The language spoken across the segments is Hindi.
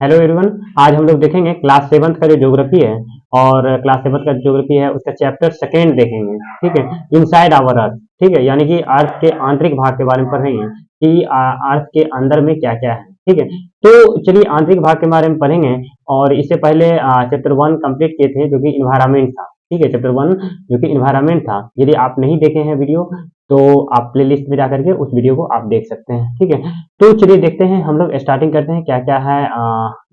Hello everyone. आज हम लोग देखेंगे क्लास 7th का जो ज्योग्राफी है और क्लास 7th का ज्योग्राफी है उसका चैप्टर सेकेंड देखेंगे। ठीक है, इनसाइड आवर अर्थ। ठीक है, यानी कि अर्थ के आंतरिक भाग के बारे में पढ़ेंगे कि अर्थ के अंदर में क्या क्या है। ठीक है, तो चलिए आंतरिक भाग के बारे में पढ़ेंगे। और इससे पहले चैप्टर 1 कंप्लीट किए थे जो कि इन्वायरमेंट था। ठीक है, चैप्टर 1 जो कि इन्वायरमेंट था। यदि आप नहीं देखे हैं वीडियो तो आप प्लेलिस्ट में जाकर के उस वीडियो को आप देख सकते हैं। ठीक है, तो चलिए देखते हैं, हम लोग स्टार्टिंग करते हैं क्या क्या है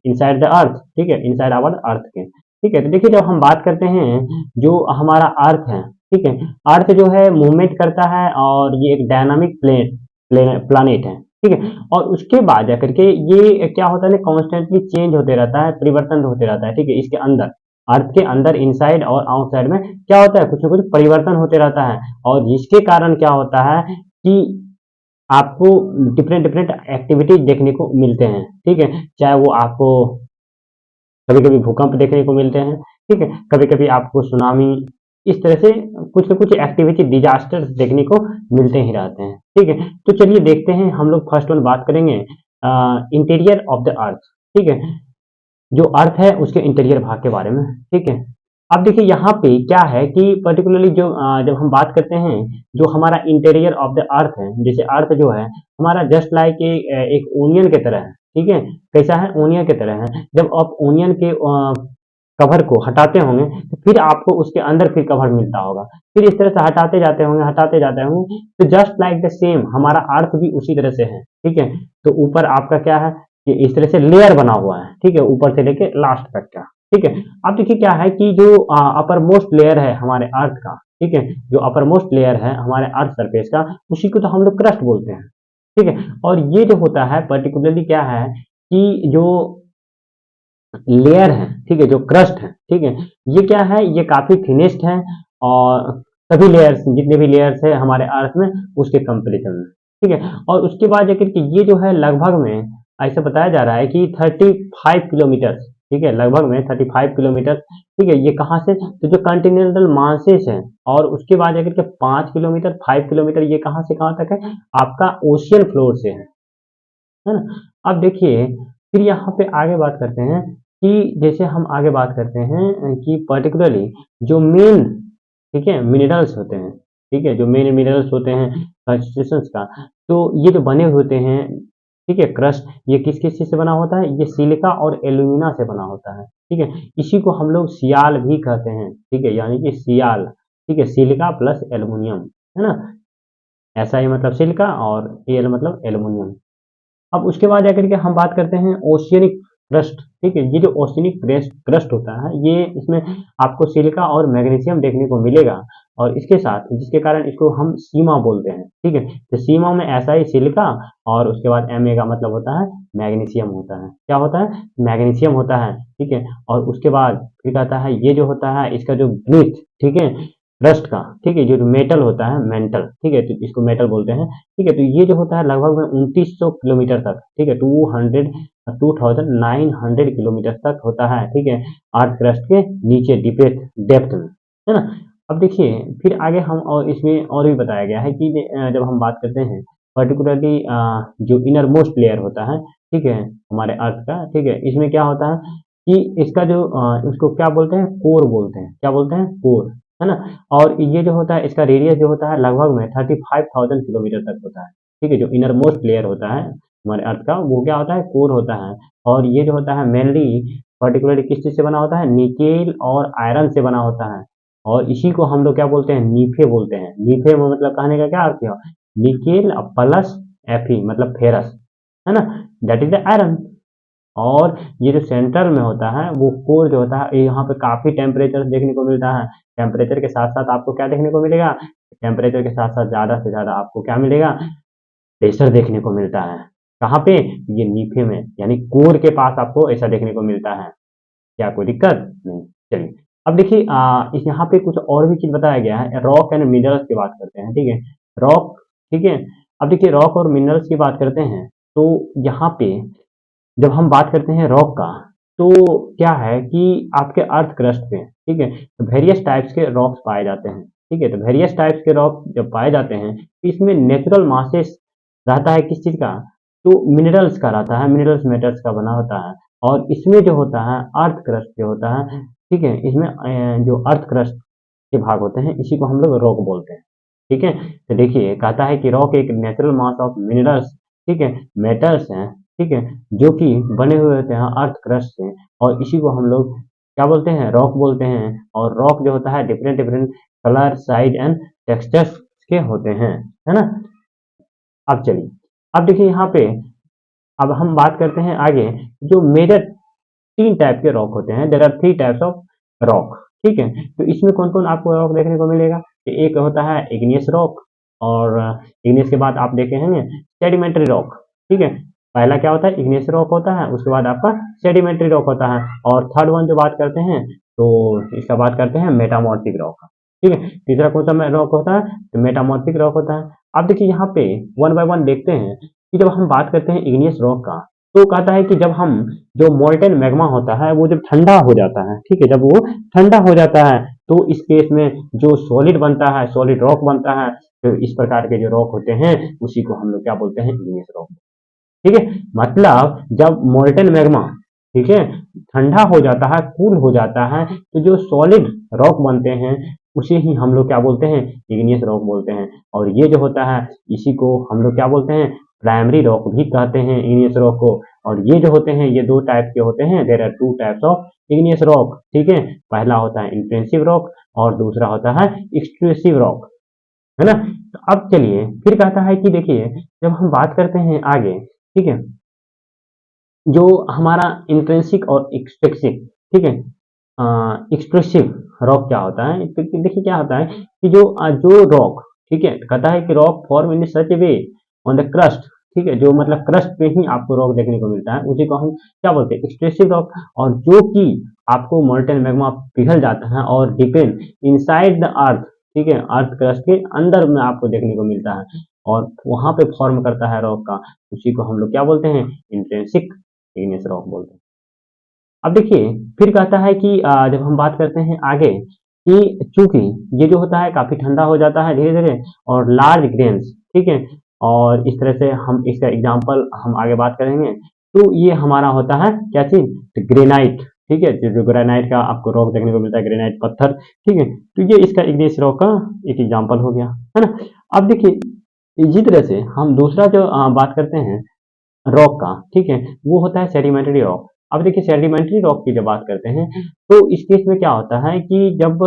इनसाइड द अर्थ। ठीक है, इनसाइड आवर अर्थ के। ठीक है, तो देखिए जब हम बात करते हैं जो हमारा अर्थ है, ठीक है, अर्थ जो है मूवमेंट करता है और ये एक डायनामिक प्लानिट है। ठीक है, और उसके बाद जाकर के ये क्या होता है ना, कॉन्स्टेंटली चेंज होते रहता है, परिवर्तन होते रहता है। ठीक है, इसके अंदर, अर्थ के अंदर इनसाइड और आउटसाइड में क्या होता है, कुछ ना कुछ परिवर्तन होते रहता है। और जिसके कारण क्या होता है कि आपको डिफरेंट डिफरेंट एक्टिविटीज देखने को मिलते हैं। ठीक है, चाहे वो आपको कभी कभी भूकंप देखने को मिलते हैं। ठीक है, कभी कभी आपको सुनामी, इस तरह से कुछ न कुछ एक्टिविटी डिजास्टर देखने को मिलते ही रहते हैं। ठीक है, तो चलिए देखते हैं, हम लोग फर्स्ट वन बात करेंगे इंटीरियर ऑफ द अर्थ। ठीक है, जो अर्थ है उसके इंटीरियर भाग के बारे में। ठीक है, अब देखिए यहाँ पे क्या है कि पर्टिकुलरली जो जब हम बात करते हैं जो हमारा इंटीरियर ऑफ द अर्थ है, जैसे अर्थ जो है हमारा जस्ट लाइक एक ओनियन के तरह है। ठीक है, कैसा है, ओनियन के तरह है। जब आप ओनियन के कवर को हटाते होंगे तो फिर आपको उसके अंदर फिर कवर मिलता होगा, फिर इस तरह से हटाते जाते होंगे, तो जस्ट लाइक द सेम हमारा अर्थ भी उसी तरह से है। ठीक है, तो ऊपर आपका क्या है कि इस तरह से लेयर बना हुआ है। ठीक है, ऊपर से लेके लास्ट तक का। ठीक है, अब देखिए क्या है कि जो अपर मोस्ट लेयर है हमारे अर्थ का, ठीक है, जो अपर मोस्ट लेयर है हमारे अर्थ सरफेस का, उसी को तो हम लोग क्रस्ट बोलते हैं। ठीक है, और ये जो होता है पर्टिकुलरली क्या है कि जो लेयर है, ठीक है, जो क्रस्ट है, ठीक है, ये क्या है, ये काफी थिनेस्ट है और सभी लेयर्स, जितने भी लेयर्स है हमारे अर्थ में उसके कंपेरिजन में। ठीक है, और उसके बाद जाकर के ये जो है लगभग में ऐसा बताया जा रहा है कि 35 किलोमीटर, ठीक है, लगभग में 35 किलोमीटर। ठीक है, ये कहाँ से, तो जो कॉन्टिनेंटल मासेस है, और उसके बाद जाकर के 5 किलोमीटर, 5 किलोमीटर, ये कहाँ से कहाँ तक है, आपका ओशियन फ्लोर से है ना। अब देखिए फिर यहाँ पे आगे बात करते हैं कि जैसे हम आगे बात करते हैं कि पर्टिकुलरली जो मेन, ठीक है, मिनरल्स होते हैं, ठीक है, जो मेन मिनरल्स होते हैं कंस्टिट्यूशंस का, तो ये जो बने होते हैं, ठीक है, क्रस्ट, ये किस किस चीज से बना होता है, ये सिलिका और एल्यूमिना से बना होता है। ठीक है, इसी को हम लोग सियाल भी कहते हैं। ठीक है, यानी कि सियाल, ठीक है, सिलिका प्लस एल्यूमिनियम, है ना। ऐसा ही मतलब सिलिका और एल मतलब एल्यूमिनियम। अब उसके बाद जाकर के हम बात करते हैं ओशियनिक क्रस्ट। ठीक है, ये जो ओशियनिक क्रस्ट होता है, ये इसमें आपको सिलिका और मैग्नीशियम देखने को मिलेगा, और इसके साथ जिसके कारण इसको हम सीमा बोलते हैं। ठीक है, तो सीमा में ऐसा ही सिलिका और उसके बाद एम का मतलब होता है मैग्नीशियम होता है। क्या होता है, मैग्नीशियम होता है। ठीक है, और उसके बाद फिर कहता है ये जो होता है इसका जो ब्रीथ, ठीक है, रस्ट का, ठीक है, जो मेटल होता है, मेंटल, ठीक है, तो इसको मेटल बोलते हैं। ठीक है, तो ये जो होता है लगभग में 2900 किलोमीटर तक, ठीक है, 2900 किलोमीटर तक होता है। ठीक है, अर्थ क्रस्ट के नीचे डेप्थ में, है ना। अब देखिए फिर आगे हम, और इसमें और भी बताया गया है कि जब हम बात करते हैं पर्टिकुलरली जो इनर मोस्ट लेयर होता है, ठीक है, हमारे अर्थ का, ठीक है, इसमें क्या होता है कि इसका जो इसको क्या बोलते हैं, कोर बोलते हैं। क्या बोलते हैं, कोर, है ना। और ये जो होता है इसका रेडियस जो होता है लगभग में 35,000 किलोमीटर तक होता है। ठीक है, जो इनर मोस्ट लेयर होता है हमारे अर्थ का, वो क्या होता है, कोर होता है। और ये जो होता है मेनली पर्टिकुलरली किस चीज से बना होता है, निकेल और आयरन से बना होता है। और इसी को हम लोग क्या बोलते हैं, नीफे बोलते हैं। नीफे में मतलब कहने का क्या अर्थ है, निकेल प्लस एफी मतलब फेरस, है ना, दैट इज द आयरन। और ये जो सेंटर में होता है वो कोर जो होता है, यहाँ पे काफी टेम्परेचर देखने को मिलता है। टेम्परेचर के साथ साथ आपको क्या देखने को मिलेगा, टेम्परेचर के साथ साथ ज्यादा से ज्यादा आपको क्या मिलेगा, प्रेशर देखने को मिलता है। कहाँ पे, ये नीफे में, यानी कोर के पास आपको ऐसा देखने को मिलता है। क्या कोई दिक्कत नहीं। चलिए अब देखिए इस यहाँ पे कुछ और भी चीज बताया गया है, रॉक एंड मिनरल्स की बात करते हैं। ठीक है, रॉक, ठीक है, अब देखिए रॉक और मिनरल्स की बात करते हैं, तो यहाँ पे जब हम बात करते हैं रॉक का, तो क्या है कि आपके अर्थ क्रस्ट पे, ठीक है, तो वेरियस टाइप्स के रॉक्स पाए जाते हैं। ठीक है, तो वेरियस टाइप्स के रॉक जब पाए जाते हैं तो इसमें नेचुरल मासेस रहता है किस चीज का, तो मिनरल्स का रहता है, मिनरल्स मेटल्स का बना होता है। और इसमें जो होता है अर्थ क्रस्ट जो होता है, ठीक है, इसमें जो अर्थ क्रस्ट के भाग होते हैं इसी को हम लोग रॉक बोलते हैं। ठीक है, तो देखिए कहता है कि रॉक एक नेचुरल मास ऑफ मिनरल्स, ठीक है, मेटल्स हैं, ठीक है, जो कि बने हुए होते हैं अर्थ क्रस्ट से, और इसी को हम लोग क्या बोलते हैं, रॉक बोलते हैं। और रॉक जो होता है different different colour, size and textures के होते हैं, है ना। अब चलिए, अब देखिए यहाँ पे, अब हम बात करते हैं आगे, जो मेजर 3 टाइप के रॉक होते हैं। There are 3 types of rock, ठीक है। तो इसमें कौन-कौन आपको रॉक देखने को मिलेगा? कि एक होता है इग्नियस रॉक, और इग्नियस के बाद आप देखे होंगे सेडिमेंट्री रॉक, ठीक है। पहला क्या होता है, इग्नियस रॉक होता है, उसके बाद आपका सेडिमेंट्री रॉक होता है, और थर्ड वन जो बात करते हैं, तो इसका बात करते हैं मेटामॉर्फिक रॉक का, ठीक है। तीसरा कौन सा रॉक होता है, तो मेटामॉर्फिक रॉक होता है। अब देखिए यहाँ पे वन बाय वन देखते हैं कि जब हम बात करते हैं इग्नियस रॉक का, तो कहता है कि जब हम, जो मोल्टेन मैग्मा होता है वो जब ठंडा हो जाता है, ठीक है, जब वो ठंडा हो जाता है, तो इस केस में जो सॉलिड बनता है, सॉलिड रॉक बनता है, तो इस प्रकार के जो रॉक होते हैं उसी को हम लोग क्या बोलते हैं, इग्नियस रॉक, ठीक है। मतलब जब मोल्टेन मैग्मा, ठीक है, ठंडा हो जाता है, कूल हो जाता है, तो जो सॉलिड रॉक बनते हैं उसे ही हम लोग क्या बोलते हैं, इग्नियस रॉक बोलते हैं। और ये जो होता है इसी को हम लोग क्या बोलते हैं, प्राइमरी रॉक भी कहते हैं इग्नियस रॉक को। और ये जो होते हैं ये 2 टाइप के होते हैं, there are 2 types of igneous rock, ठीक है। पहला होता है इंटेंसिव रॉक और दूसरा होता है एक्सट्रूसिव रॉक, है ना। तो अब चलिए फिर कहता है कि देखिए, जब हम बात करते हैं आगे, ठीक है, जो हमारा इंट्रिंसिक और एक्सट्रिंसिक, ठीक है, एक्सप्रेसिव रॉक क्या होता है, तो देखिए क्या होता है कि जो रॉक, ठीक है, कहता है कि rock form in such A way on the crust, ठीक है, जो मतलब क्रस्ट पे ही आपको रॉक देखने को मिलता है उसी को हम क्या बोलते हैं, एक्सप्रेसिव रॉक। और जो कि आपको मोल्टेन मैग्मा पिघल जाता है और डिपेंड इनसाइड द अर्थ, ठीक है, अर्थ क्रस्ट के अंदर में आपको देखने को मिलता है और वहां पे फॉर्म करता है रॉक का, उसी को हम लोग क्या बोलते हैं, इंट्रिंसिक इग्नियस रॉक बोलते हैं। अब देखिए फिर कहता है कि जब हम बात करते हैं आगे, कि चूंकि ये जो होता है काफी ठंडा हो जाता है धीरे धीरे, और लार्ज ग्रेन्स, ठीक है, और इस तरह से हम इसका एग्जांपल हम आगे बात करेंगे। तो ये हमारा होता है क्या चीज, तो ग्रेनाइट, ठीक है, जो ग्रेनाइट का आपको रॉक देखने को मिलता है, ग्रेनाइट पत्थर, ठीक है। तो ये इसका इग्नियस रॉक का एक एग्जाम्पल हो गया, है ना। अब देखिए इसी तरह से हम दूसरा जो बात करते हैं रॉक का, ठीक है, वो होता है सेडिमेंट्री रॉक। अब देखिए सेडिमेंट्री रॉक की जब बात करते हैं, तो इस केस में क्या होता है कि जब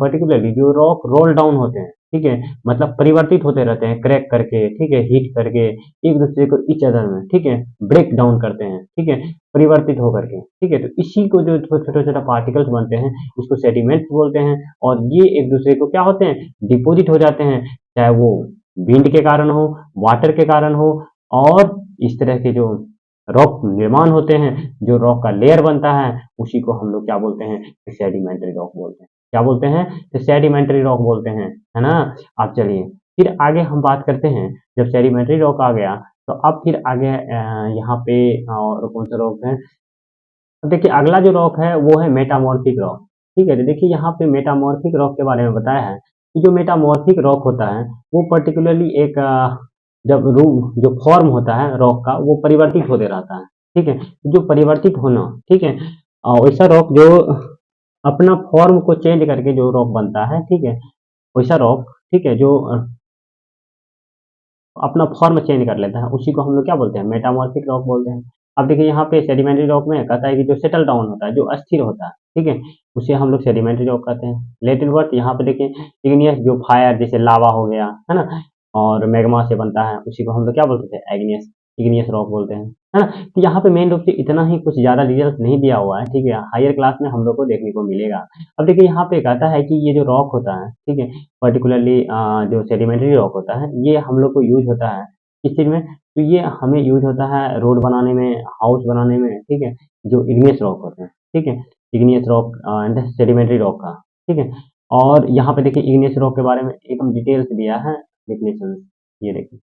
पर्टिकुलरली जो रॉक रोल डाउन होते हैं, ठीक है, मतलब परिवर्तित होते रहते हैं क्रैक करके, ठीक है, हीट करके एक दूसरे को ईच अदर में, ठीक है, ब्रेक डाउन करते हैं, ठीक है, परिवर्तित होकर के, ठीक है। तो इसी को जो छोटा छोटा पार्टिकल्स बनते हैं इसको सेडिमेंट्स बोलते हैं, और ये एक दूसरे को क्या होते हैं, डिपोजिट हो जाते हैं, चाहे वो विंड के कारण हो, वाटर के कारण हो, और इस तरह के जो रॉक निर्माण होते हैं, जो रॉक का लेयर बनता है, उसी को हम लोग क्या बोलते हैं, सेडिमेंट्री रॉक बोलते हैं। क्या बोलते हैं, तो सेडिमेंट्री रॉक बोलते हैं, है ना। अब चलिए फिर आगे हम बात करते हैं, जब सेडिमेंट्री रॉक आ गया, तो अब फिर आगे यहाँ पे और कौन सा रॉक है, अब देखिए अगला जो रॉक है वो है मेटामॉर्फिक रॉक, ठीक है। तो देखिए यहाँ पे मेटामॉर्फिक रॉक के बारे में बताया है कि जो मेटामॉर्फिक रॉक होता है वो पर्टिकुलरली एक जब रूम जो फॉर्म होता है रॉक का वो परिवर्तित होते रहता है, ठीक है। जो परिवर्तित होना, ठीक है, वैसा रॉक जो अपना फॉर्म को चेंज करके जो रॉक बनता है, ठीक है, वैसा रॉक, ठीक है, जो अपना फॉर्म चेंज कर लेता है उसी को हम लोग क्या बोलते हैं, मेटामॉर्फिक रॉक बोलते हैं। अब देखिए यहाँ पे सेडिमेंट्री रॉक में कहता है कि जो सेटल डाउन होता है, जो अस्थिर होता है, ठीक है, उसे हम लोग सेडिमेंट्री रॉक कहते हैं। लेट इन वर्ड यहाँ पे देखिए इग्नियस जो फायर जैसे लावा हो गया, है ना, और मैग्मा से बनता है उसी को हम लोग क्या बोलते हैं, एग्नियस इग्नियस रॉक बोलते हैं, है ना। तो यहाँ पे मेन रूप से इतना ही, कुछ ज्यादा डिटेल्स नहीं दिया हुआ है, ठीक है, हायर क्लास में हम लोग को देखने को मिलेगा। अब देखिए यहाँ पे कहता है कि ये जो रॉक होता है, ठीक है, पर्टिकुलरली जो सेडिमेंट्री रॉक होता है ये हम लोग को यूज होता है किस चीज में, तो ये हमें यूज होता है रोड बनाने में, हाउस बनाने में, ठीक है, जो इग्नियस रॉक होते हैं, ठीक है, igneous rock and sedimentary rock का, ठीक है। और यहाँ पे देखिए इग्नियस रॉक के बारे में एकदम डिटेल्स दिया है, डेफिनेशन, ये देखिए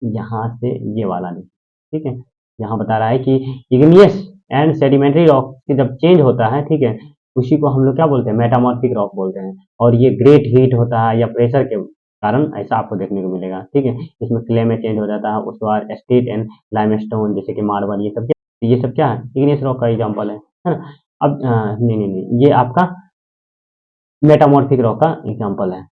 यहाँ से ये वाला देखिए, ठीक है, यहाँ बता रहा है कि इग्नियस एंड सेडिमेंट्री रॉक जब चेंज होता है, ठीक है, उसी को हम लोग क्या बोलते हैं, मेटामॉर्फिक रॉक बोलते हैं। और ये ग्रेट हीट होता है या प्रेशर के कारण ऐसा आपको देखने को मिलेगा, ठीक है। इसमें क्ले में चेंज हो जाता है, उसके बाद स्टेट एंड लाइमस्टोन जैसे कि मार्बल, ये सब तो ये सब क्या है, इग्नियस रॉक का एग्जाम्पल है ना। अब नहीं, ये आपका मेटामॉर्फिक रॉक का एग्जाम्पल है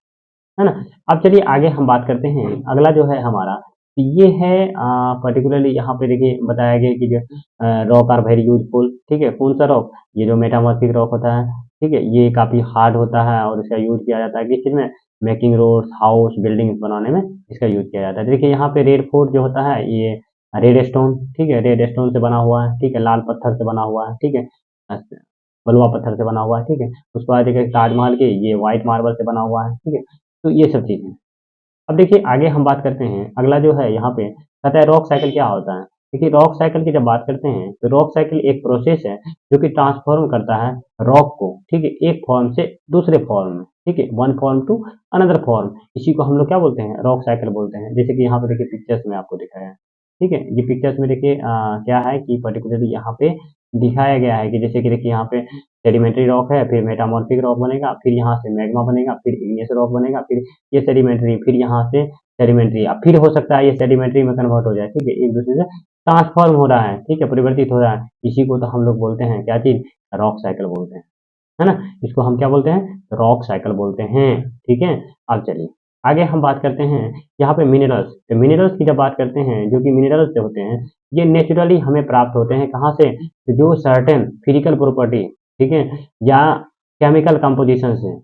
ना। अब चलिए आगे हम बात करते हैं, अगला जो है हमारा, तो ये है पर्टिकुलरली यहाँ पे देखिए बताया गया कि जो रॉक आर वेरी यूजफुल, ठीक है। कौन सा रॉक, ये जो मेटामॉर्फिक रॉक होता है, ठीक है, ये काफी हार्ड होता है और इसका यूज किया जाता है किस चीज में, मेकिंग रोड्स, हाउस, बिल्डिंग्स बनाने में इसका यूज किया जाता है। देखिए यहाँ पे रेड फोर्ट जो होता है, ये रेड स्टोन, ठीक है, रेड स्टोन से बना हुआ है, ठीक है, लाल पत्थर से बना हुआ है, ठीक है, बलुआ पत्थर से बना हुआ है, ठीक है। उसके बाद देखिए ताजमहल के ये व्हाइट मार्बल से बना हुआ है, ठीक है। तो ये सब चीजें। अब देखिए आगे हम बात करते हैं, अगला जो है यहाँ पे कहता है रॉक साइकिल क्या होता है। देखिए रॉक साइकिल की जब बात करते हैं तो रॉक साइकिल एक प्रोसेस है जो कि ट्रांसफॉर्म करता है रॉक को, ठीक है, एक फॉर्म से दूसरे फॉर्म में, ठीक है, one form to another form. इसी को हम लोग क्या बोलते हैं, रॉक साइकिल बोलते हैं। जैसे कि यहाँ पे देखिए पिक्चर्स में आपको दिखाया है, ठीक है, ये पिक्चर्स में देखिए क्या है कि पर्टिकुलरली यहाँ पे दिखाया गया है कि जैसे कि देखिए यहाँ पे सेडिमेंट्री रॉक है, फिर मेटामॉर्फिक रॉक बनेगा, फिर यहाँ से मैग्मा बनेगा, फिर इग्नियस रॉक बनेगा, फिर ये सेडिमेंट्री, फिर यहाँ से सेडिमेंट्री, अब फिर हो सकता है ये सेडिमेंट्री में कन्वर्ट हो जाए, ठीक है, एक दूसरे से ट्रांसफॉर्म हो रहा है, ठीक है, परिवर्तित हो रहा है। इसी को तो हम लोग बोलते हैं क्या चीज, रॉक साइकिल बोलते हैं, है ना। इसको हम क्या बोलते हैं, रॉक साइकिल बोलते हैं, ठीक है। अब चलिए आगे हम बात करते हैं यहाँ पे मिनरल्स। तो मिनरल्स की जब बात करते हैं, जो कि मिनरल्स जो होते हैं ये नेचुरली हमें प्राप्त होते हैं कहाँ से, तो जो सर्टेन फिजिकल प्रॉपर्टी, ठीक है, या केमिकल कंपोजिशन से,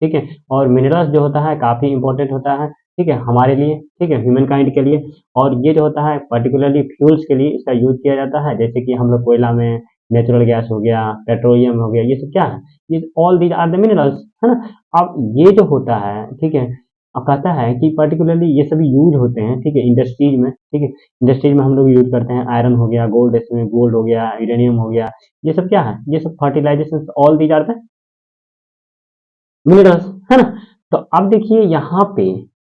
ठीक है। और मिनरल्स जो होता है काफी इंपॉर्टेंट होता है, ठीक है, हमारे लिए, ठीक है, ह्यूमन काइंड के लिए। और ये जो होता है पर्टिकुलरली फ्यूल्स के लिए इसका यूज किया जाता है, जैसे कि हम लोग कोयला में नेचुरल गैस हो गया, पेट्रोलियम हो गया, ये सब क्या है, ये all these are the minerals, है ना। अब ये जो होता है, ठीक है, अब कहता है कि पर्टिकुलरली ये सभी यूज होते हैं, ठीक है, इंडस्ट्रीज में, ठीक है, इंडस्ट्रीज में हम लोग यूज करते हैं, आयरन हो गया, गोल्ड, इसमें गोल्ड हो गया, यूरेनियम हो गया, ये सब क्या है, ये सब fertilisation, all these are the minerals, है ना। तो अब देखिए यहाँ पे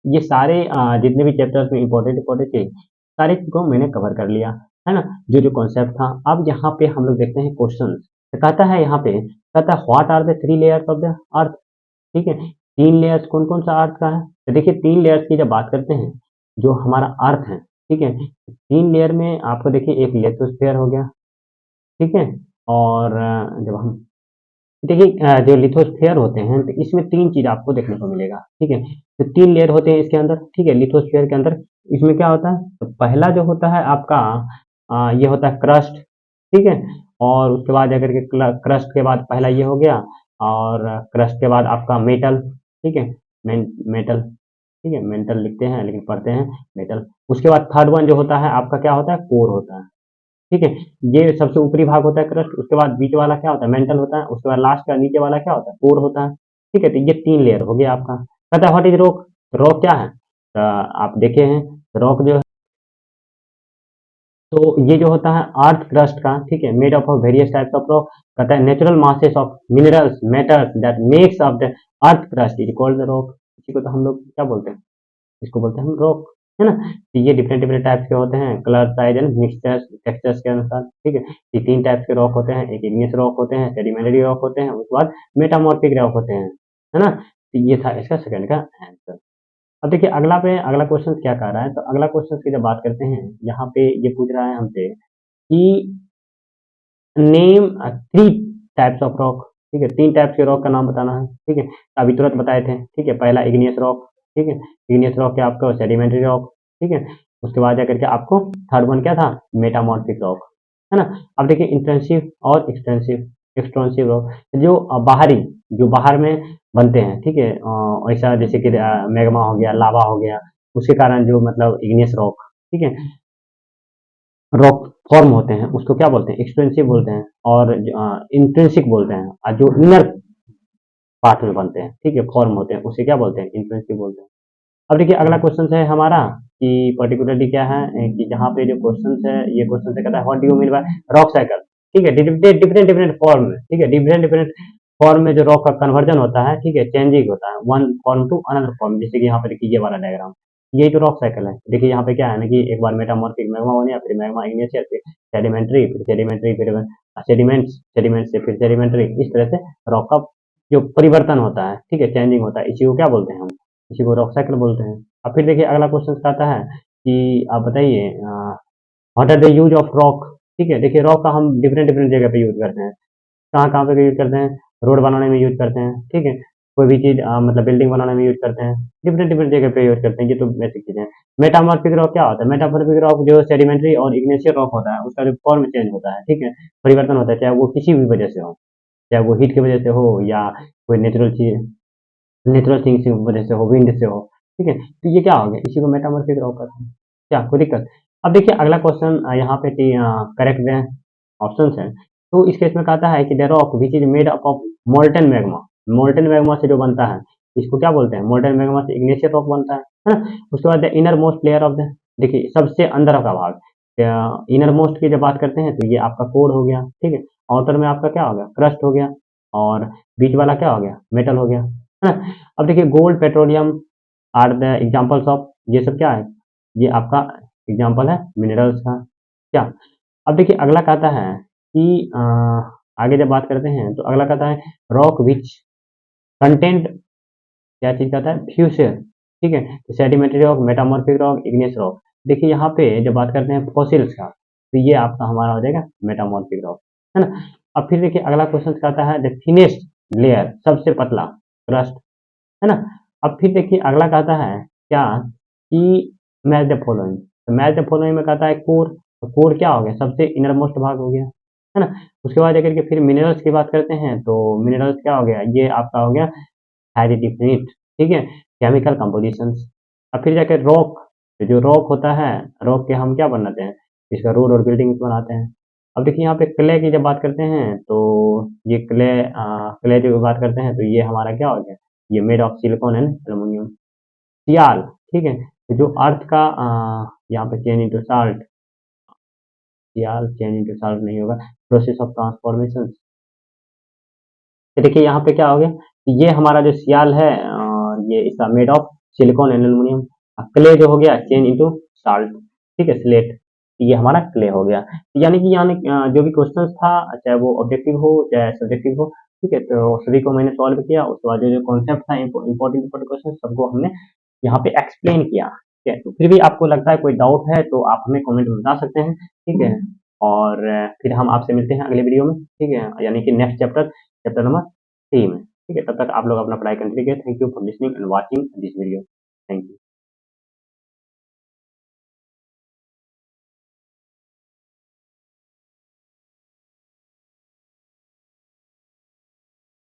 ये सारे जितने भी चैप्टर्स में इंपॉर्टेंट इंपॉर्टेंट थे, सारे को मैंने कवर कर लिया, है ना, जो जो कॉन्सेप्ट था। अब यहाँ पे हम लोग देखते हैं क्वेश्चन, तो कहता है यहाँ पे, कहता है what are the three layers of the earth, ठीक है, तीन लेयर्स कौन कौन सा अर्थ का है। तो देखिए तीन लेयर्स की जब बात करते हैं, जो हमारा अर्थ है, ठीक है, तीन लेयर में आपको देखिए एक लिथोस्फीयर हो गया, ठीक है। और जब हम देखिए जो लिथोस्फीयर होते हैं तो इसमें तीन चीज आपको देखने को मिलेगा, ठीक है। तो तीन लेयर होते हैं इसके अंदर, ठीक है, लिथोस्फीयर के अंदर। इसमें क्या होता है, तो पहला जो होता है आपका ये होता है क्रस्ट, ठीक है। और उसके बाद जाकर के क्रस्ट के बाद पहला ये हो गया, और क्रस्ट के बाद आपका मेटल, ठीक है, मेटल, ठीक है, मेंटल लिखते हैं लेकिन पढ़ते हैं मेटल। उसके बाद थर्ड वन जो होता है आपका क्या होता है, कोर होता है, ठीक है। ये सबसे ऊपरी भाग होता है क्रस्ट, उसके बाद बीच वाला क्या होता है, मेंटल होता है, उसके बाद लास्ट का नीचे वाला क्या होता है, कोर होता है, ठीक है। तो ये तीन लेयर हो गया आपका। कहता है व्हाट इज रॉक, रॉक क्या है, आप देखे हैं रॉक जो है, तो ये जो होता है अर्थ क्रस्ट का, ठीक है, made of various types of rock. कहता है natural masses of minerals metals that makes of the earth crust is called the rock. इसी को तो हम लोग क्या बोलते हैं, इसको बोलते हैं हम रॉक, है ना। तो ये डिफरेंट डिफरेंट टाइप्स के होते हैं, colour, size and mixtures, textures के अनुसार, ठीक है। ये तीन टाइप्स के रॉक होते हैं, एक इग्नियस रॉक होते हैं, सेडिमेंटरी रॉक होते हैं, उसके बाद मेटामॉर्फिक रॉक होते हैं, है ना। तो ये था इसका सेकंड का आंसर। अब देखिए अगला पे अगला क्वेश्चन क्या कह रहा है, तो अगला क्वेश्चन की जब बात करते हैं, यहाँ पे ये पूछ रहा है हमसे कि name three types of rock, ठीक है, तीन टाइप्स के रॉक का नाम बताना है, ठीक है। अभी तुरंत बताए थे, ठीक है, पहला इग्नियस रॉक, ठीक है, इग्नियस रॉक क्या आपका सेडिमेंट्री रॉक, ठीक है। उसके बाद जाकर के आपको थर्ड वन क्या था, मेटामॉर्फिक रॉक, है ना। अब देखिए इंटेंसिव और एक्सटेंसिव, एक्सटेंसिव रॉक जो बाहरी, जो बाहर में बनते हैं, ठीक है, ऐसा जैसे कि मैग्मा हो गया, लावा हो गया, उसके कारण जो मतलब इग्नियस रॉक, ठीक है, रॉक फॉर्म होते हैं, उसको क्या बोलते हैं, एक्सपेंसिव बोलते हैं। और इंट्रिंसिक बोलते हैं, और जो इनर पार्ट में बनते हैं, ठीक है, फॉर्म होते हैं, उसे क्या बोलते हैं, इंट्रिंसिक बोलते हैं। अब देखिए अगला क्वेश्चन है हमारा कि पर्टिकुलरली क्या है कि जहाँ पे जो क्वेश्चन है, ये क्वेश्चन से कहता है what do you mean by rock cycle, ठीक है, डिफरेंट डिफरेंट फॉर्म में, ठीक है, डिफरेंट डिफरेंट फॉर्म में जो रॉक का कन्वर्जन होता है, ठीक है, चेंजिंग होता है one form to another form. जैसे कि यहाँ पे देखिए ये वाला डायग्राम, ये जो रॉक साइकिल है, देखिए यहाँ पे क्या है ना कि एक बार मेटामॉर्फिक मैग्मा बन गया, फिर मैग्मा इग्नियस, फिर सेडिमेंट्री, फिर सेडिमेंट्री, फिर सेडिमेंट्स, सेडिमेंट से फिर सेडिमेंट्री, इस तरह से रॉक का जो परिवर्तन होता है, ठीक है, चेंजिंग होता है, इसी को क्या बोलते हैं हम, इसी को रॉक साइकिल बोलते हैं। अब फिर देखिए अगला क्वेश्चन आता है कि आप बताइए what are the use of rock, ठीक है। देखिए रॉक का हम डिफरेंट डिफरेंट जगह पे यूज करते हैं। कहाँ कहाँ पे यूज करते हैं? रोड बनाने में यूज करते हैं, ठीक है। कोई भी चीज मतलब बिल्डिंग बनाने में यूज करते हैं, डिफरेंट डिफरेंट जगह पे यूज करते हैं। ये तो बेसिक चीजें हैं। मेटामॉर्फिक रॉक क्या होता है? मेटामॉर्फिक रॉक जो सेडिमेंट्री और इग्नेशियल रॉक होता है, उसका जो फॉर्म चेंज होता है, ठीक है, परिवर्तन होता है, चाहे वो किसी भी वजह से हो, चाहे वो हीट की वजह से हो या कोई नेचुरल चीज, नेचुरल थिंग्स की वजह से हो, विंड से हो, ठीक है। तो ये क्या हो गया? इसी को मेटामॉर्फिक रॉक कहते हैं। क्या कोई दिक्कत? अब देखिए अगला क्वेश्चन यहाँ पे करेक्ट ऑप्शंस हैं। तो इस केस में कहता है कि the rock which is made up of molten magma, molten magma से जो बनता है, इसको क्या बोलते हैं? मोल्टन मैग्मा से इग्नेशियल रॉक बनता है ना। उसके बाद the inner most layer of the, देखिए सबसे अंदर का भाग, इनर मोस्ट की जब बात करते हैं तो ये आपका कोर हो गया, ठीक है। आउटर में आपका क्या हो गया? क्रस्ट हो गया। और बीच वाला क्या हो गया? मेटल हो गया, है ना। अब देखिए gold, petroleum are the examples of, ये सब क्या है? ये आपका एग्जांपल है मिनरल्स का। क्या? अब देखिए अगला कहता है कि आगे जब बात करते हैं तो अगला कहता है रॉक विच कंटेंट, क्या चीज कहता है? फ्यूचर, ठीक है। Sedimentary rock, metamorphic rock, igneous rock. देखिए यहाँ पे जब बात करते हैं फॉसिल्स का, तो ये आपका हमारा हो जाएगा मेटामॉर्फिक रॉक, है ना। अब फिर देखिए अगला क्वेश्चन कहता है द थिनेस्ट लेयर, सबसे पतला क्रस्ट, है ना। अब फिर देखिए अगला कहता है क्या कि मैच द फॉलोइंग, तो मैच द फॉलोइंग में कहता है कोर, तो कोर क्या हो गया? सबसे इनर मोस्ट भाग हो गया, है ना। उसके बाद अगर के फिर मिनरल्स की बात करते हैं तो मिनरल्स क्या हो गया? ये आपका हो गया हाईली डिफिनिट, ठीक है, केमिकल कंपोजिशंस। अब फिर जाकर रॉक, तो जो रॉक होता है, रॉक के हम क्या बनाते हैं? इसका रोड और बिल्डिंग्स बनाते हैं। अब देखिए यहाँ पे क्ले की जब बात करते हैं तो ये क्ले, क्ले की बात करते हैं तो ये हमारा क्या हो गया? ये made of silicon and aluminium. Sial, ठीक है, तो जो अर्थ का यहाँ पे change into salt, sial change into salt नहीं होगा, प्रोसेस ऑफ ट्रांसफॉर्मेशन। तो देखिए यहाँ पे क्या हो गया? ये हमारा जो सियाल है ये इसका made of silicon and aluminium. Clay जो हो गया चेन इनटू साल्ट, ठीक है, स्लेट, ये हमारा क्ले हो गया। यानी जो भी क्वेश्चन था, चाहे वो ऑब्जेक्टिव हो चाहे सब्जेक्टिव हो, ठीक है, तो सभी को मैंने सॉल्व किया। उसके बाद जो जो कॉन्सेप्ट था, इंपॉर्टेंट क्वेश्चन, सबको हमने यहाँ पे एक्सप्लेन किया, ठीक है। तो फिर भी आपको लगता है कोई डाउट है तो आप हमें कमेंट में बता सकते हैं, ठीक है। और फिर हम आपसे मिलते हैं अगले वीडियो में, ठीक है, यानी कि नेक्स्ट चैप्टर, चैप्टर नंबर 3 में, ठीक है। तब तक आप लोग अपना पढ़ाई कंटिन्यू करें। Thank you for listening and watching this video. Thank you.